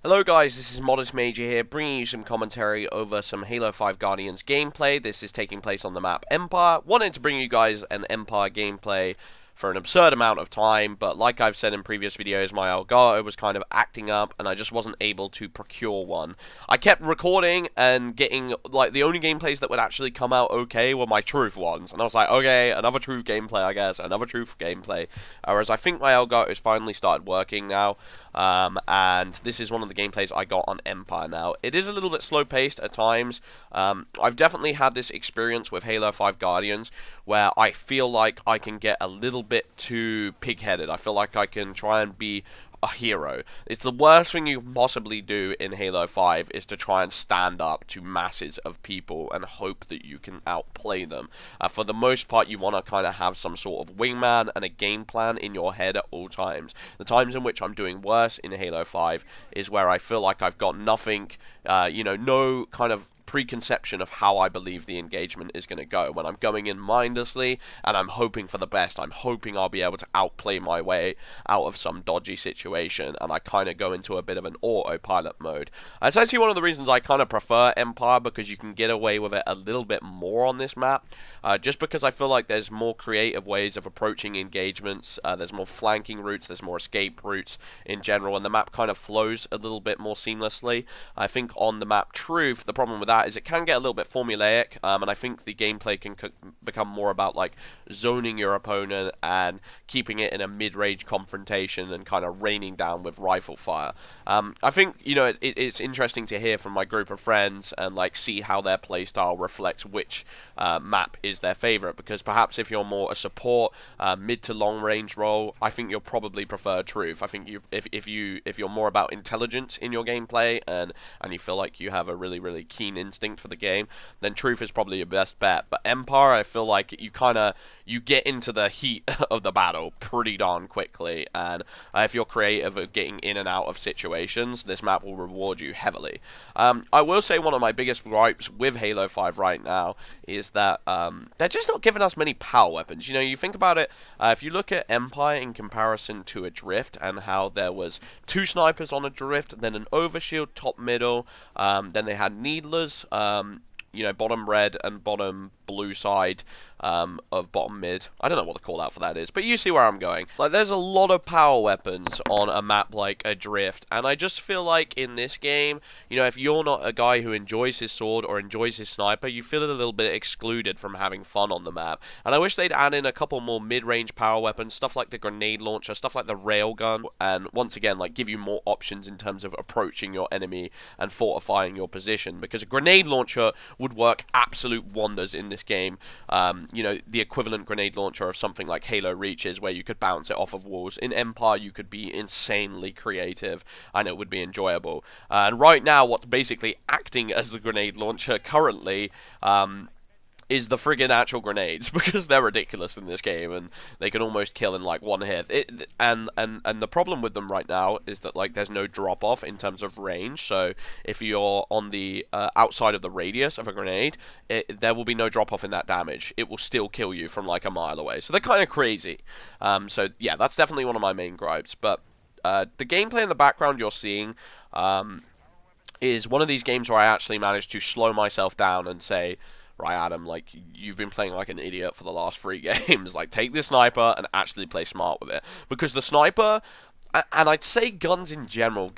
Hello guys, this is Modest Major here, bringing you some commentary over some Halo 5 Guardians gameplay. This is taking place on the map Empire. Wanted to bring you guys an Empire gameplay for an absurd amount of time, but like I've said in previous videos, my Elgato was kind of acting up, and I just wasn't able to procure one. I kept recording and getting, like, the only gameplays that would actually come out okay were my Truth ones, and I was like, okay, another Truth gameplay, I guess, another Truth gameplay, whereas I think my Elgato has finally started working now, and this is one of the gameplays I got on Empire now. It is a little bit slow-paced at times. I've definitely had this experience with Halo 5 Guardians, where I feel like I can get a little bit too pig-headed. I feel like I can try and be a hero. It's the worst thing you can possibly do in Halo 5 is to try and stand up to masses of people and hope that you can outplay them. For the most part, you want to kind of have some sort of wingman and a game plan in your head at all times. The times in which I'm doing worse in Halo 5 is where I feel like I've got nothing, no kind of preconception of how I believe the engagement is going to go. When I'm going in mindlessly and I'm hoping for the best, I'm hoping I'll be able to outplay my way out of some dodgy situation, and I kind of go into a bit of an autopilot mode. It's actually one of the reasons I kind of prefer Empire, because you can get away with it a little bit more on this map, just because I feel like there's more creative ways of approaching engagements, there's more flanking routes, there's more escape routes in general, and the map kind of flows a little bit more seamlessly. I think on the map Truth, the problem with that is it can get a little bit formulaic, and I think the gameplay can become more about like zoning your opponent and keeping it in a mid-range confrontation and kind of raining down with rifle fire. I think, you know, it's interesting to hear from my group of friends and like see how their playstyle reflects which map is their favorite, because perhaps if you're more a support mid to long range role, I think you'll probably prefer Truth. I think if you're more about intelligence in your gameplay and you feel like you have a really keen instinct for the game, then Truth is probably your best bet. But Empire, I feel like you get into the heat of the battle pretty darn quickly, and if you're creative at getting in and out of situations, this map will reward you heavily. I will say one of my biggest gripes with Halo 5 right now is that they're just not giving us many power weapons. You know, you think about it, if you look at Empire in comparison to Adrift, and how there was 2 snipers on Adrift, then an overshield top middle, then they had needlers, you know, bottom red and bottom blue side of bottom mid. I don't know what the call out for that is, but you see where I'm going. Like, there's a lot of power weapons on a map like Adrift, and I just feel like in this game, you know, if you're not a guy who enjoys his sword or enjoys his sniper, you feel a little bit excluded from having fun on the map. And I wish they'd add in a couple more mid-range power weapons, stuff like the grenade launcher, stuff like the railgun, and once again, like, give you more options in terms of approaching your enemy and fortifying your position, because a grenade launcher would work absolute wonders in this game. You know, the equivalent grenade launcher of something like Halo Reach is, where you could bounce it off of walls. In Empire, you could be insanely creative, and it would be enjoyable. And right now, what's basically acting as the grenade launcher currently, is the friggin' actual grenades, because they're ridiculous in this game, and they can almost kill in like one hit. And the problem with them right now is that, like, there's no drop off in terms of range. So if you're on the outside of the radius of a grenade, there will be no drop off in that damage. It will still kill you from like a mile away. So they're kind of crazy. So yeah, that's definitely one of my main gripes. But the gameplay in the background you're seeing is one of these games where I actually managed to slow myself down and say, right, Adam, like, you've been playing like an idiot for the last 3 games. Like, take this sniper and actually play smart with it. Because the sniper, and I'd say guns in general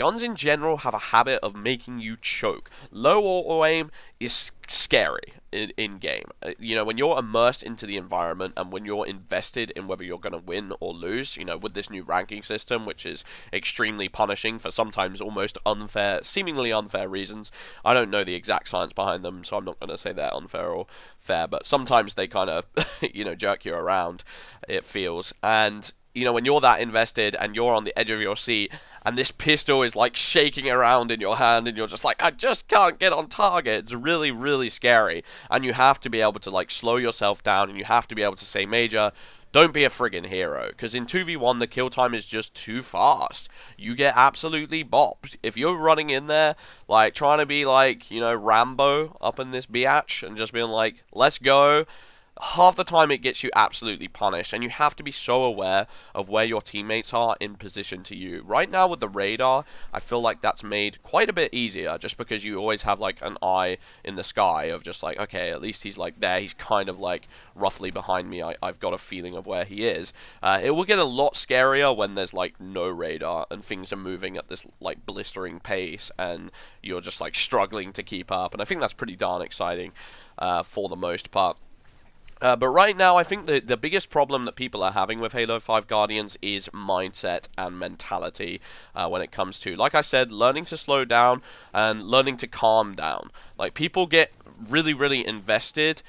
have a habit of making you choke. Low auto aim is scary in game. You know, when you're immersed into the environment and when you're invested in whether you're going to win or lose, you know, with this new ranking system, which is extremely punishing for sometimes almost unfair, seemingly unfair reasons. I don't know the exact science behind them, so I'm not going to say they're unfair or fair, but sometimes they kind of, you know, jerk you around, it feels. And you know, when you're that invested and you're on the edge of your seat and this pistol is like shaking around in your hand and you're just like, I just can't get on target, it's really scary. And you have to be able to like slow yourself down, and you have to be able to say, Major, don't be a friggin' hero, because in 2v1 the kill time is just too fast. You get absolutely bopped. If you're running in there, like, trying to be like, you know, Rambo up in this biatch and just being like, let's go, half the time it gets you absolutely punished, and you have to be so aware of where your teammates are in position to you. Right now with the radar, I feel like that's made quite a bit easier, just because you always have like an eye in the sky of just like, okay, at least he's like there, he's kind of like roughly behind me, I've got a feeling of where he is. It will get a lot scarier when there's like no radar and things are moving at this like blistering pace and you're just like struggling to keep up, and I think that's pretty darn exciting for the most part. But right now, I think the biggest problem that people are having with Halo 5 Guardians is mindset and mentality when it comes to, like I said, learning to slow down and learning to calm down. Like, people get really, really invested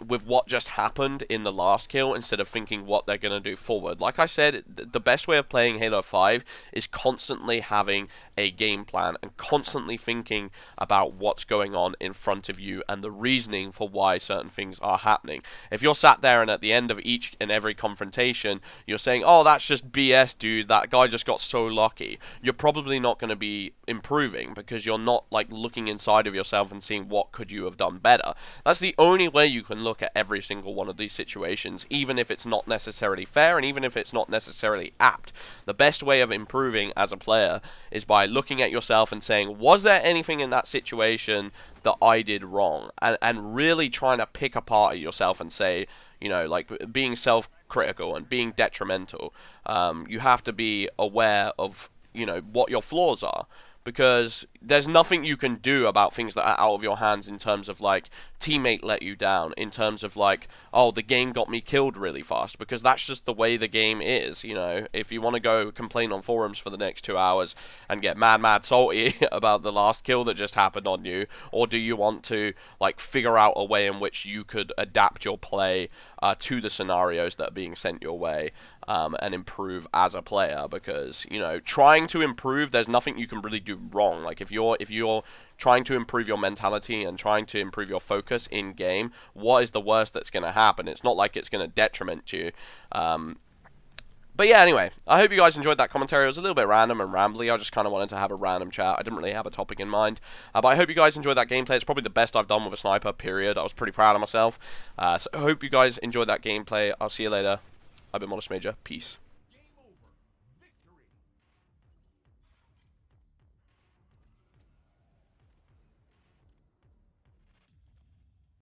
with what just happened in the last kill instead of thinking what they're going to do forward. Like I said, the best way of playing Halo 5 is constantly having a game plan and constantly thinking about what's going on in front of you and the reasoning for why certain things are happening. If you're sat there and at the end of each and every confrontation you're saying, oh, that's just BS, dude, that guy just got so lucky, you're probably not going to be improving, because you're not like looking inside of yourself and seeing what could you have done better. That's the only way you can look at every single one of these situations, even if it's not necessarily fair and even if it's not necessarily apt. The best way of improving as a player is by looking at yourself and saying, was there anything in that situation that I did wrong? And really trying to pick apart at yourself and say, you know, like being self-critical and being detrimental. You have to be aware of, you know, what your flaws are, because there's nothing you can do about things that are out of your hands in terms of like teammate let you down, in terms of like, oh, the game got me killed really fast, because that's just the way the game is. You know, if you want to go complain on forums for the next 2 hours and get mad salty about the last kill that just happened on you, or do you want to like figure out a way in which you could adapt your play to the scenarios that are being sent your way, and improve as a player? Because, you know, trying to improve, there's nothing you can really do wrong. Like if you're trying to improve your mentality and trying to improve your focus in game, what is the worst that's going to happen? It's not like it's going to detriment you. But yeah, anyway, I hope you guys enjoyed that commentary. It was a little bit random and rambly. I just kind of wanted to have a random chat. I didn't really have a topic in mind. But I hope you guys enjoyed that gameplay. It's probably the best I've done with a sniper, period. I was pretty proud of myself. So I hope you guys enjoyed that gameplay. I'll see you later. I've been Modest Major. Peace.